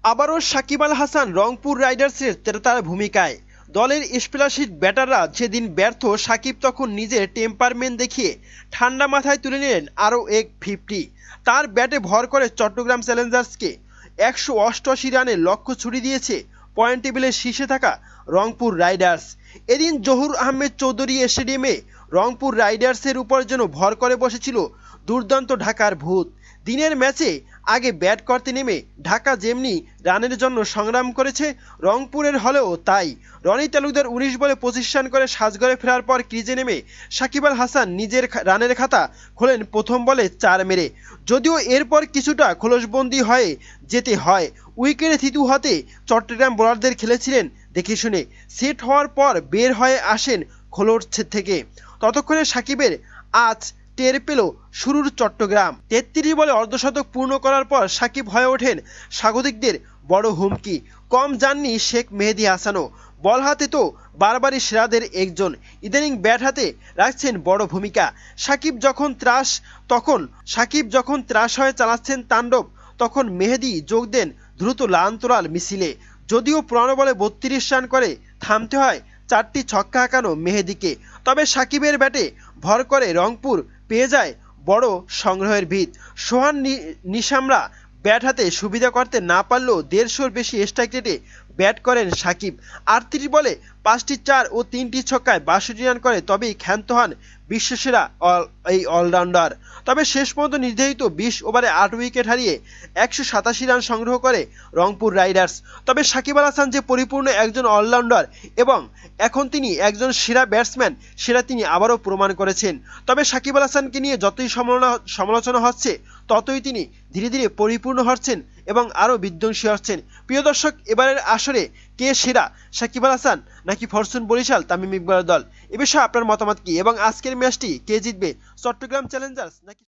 আবারও সাকিব আল হাসান রংপুর রাইডার্সের ক্রেতার ভূমিকায়। দলের স্প্লাশিট ব্যাটাররা যেদিন ব্যর্থ, সাকিব তখন নিজের টেম্পারমেন্ট দেখিয়ে ঠান্ডা মাথায় তুলে নিলেন আরও এক 50। তার ব্যাটে ভর করে চট্টগ্রাম চ্যালেঞ্জার্সকে 188 রানের লক্ষ্য ছুড়ে দিয়েছে পয়েন্ট টেবিলের শীর্ষে থাকা রংপুর রাইডার্স। এদিন জহুর আহমেদ চৌধুরী স্টেডিয়ামে রংপুর রাইডার্সের উপর যেন ভর করে বসেছিল দুর্দান্ত ঢাকার ভূত। দিনের ম্যাচে আগে ব্যাট করতে নেমে ঢাকা যেমনি রানের জন্য সংগ্রাম করেছে, রংপুরের হলেও তাই। রনি তালুকদার 19 বলে 25 রান করে সাজঘরে ফেরার পর ক্রিজে নেমে সাকিব আল হাসান নিজের রানের খাতা খোলেন প্রথম বলে 4 মেরে। যদিও এরপর কিছুটা খোলসবন্দি হয়ে যেতে হয়, উইকেটে থিতু হতে চট্টগ্রাম বোলারদের খেলেছিলেন দেখে শুনে। সেট হওয়ার পর বের হয়ে আসেন খোলস থেকে। ততক্ষণে সাকিবের আজ টের পেল শুরুর চট্টগ্রাম। 33 বলে অর্ধশতক পূর্ণ করার পর সাকিব হয়ে ওঠেন স্বাগতিকদের বড় হুমকি। কম যাননি শেখ মেহেদী হাসানও। বল হাতে তো বারবারই সেরাদের একজন, ইদানিং ব্যাট হাতে রাখছেন বড় ভূমিকা। সাকিব যখন ত্রাস হয়ে চালাচ্ছেন তাণ্ডব, তখন মেহেদী যোগ দেন দ্রুত লান্তরাল মিছিলে। যদিও 15 বলে 32 রান করে থামতে হয় 4টি ছক্কা হাঁকানো মেহেদীকে, তবে সাকিবের ব্যাটে ভর করে রংপুর পেয়ে যায় বড় সংগ্রহের ভিত। সোহান নিশামরা ব্যাট হাতে সুবিধা করতে না পারলেও 150-র বেশি স্ট্রাইক রেটে ব্যাট করেন সাকিব। 38 বলে 5টি 4 ও 3টি ছক্কায় 62 রান করে তবেই ক্ষান্ত হন বিশ্বসেরা এই অলরাউন্ডার। তবে শেষ পর্যন্ত নির্ধারিত 20 ওভারে 8 উইকেট হারিয়ে 187 রান সংগ্রহ করে রংপুর রাইডার্স। তবে সাকিব আল হাসান যে পরিপূর্ণ একজন অলরাউন্ডার এবং এখন তিনি একজন সেরা ব্যাটসম্যান, সেটা তিনি আবারও প্রমাণ করেছেন। তবে সাকিব আল হাসানকে নিয়ে যতই সমালোচনা হচ্ছে, ততই তিনি ধীরে ধীরে পরিপূর্ণ হচ্ছেন এবং আরও বিধ্বংসী হচ্ছেন। প্রিয় দর্শক, এবারের আসরে কে সেরা, সাকিব আল হাসান নাকি ফরচুন বরিশাল তামিম ইকবালের দল? এ বিষয়ে আপনার মতামত কি এবং আজকের ম্যাচটি কে জিতবে, চট্টগ্রাম চ্যালেঞ্জার্স নাকি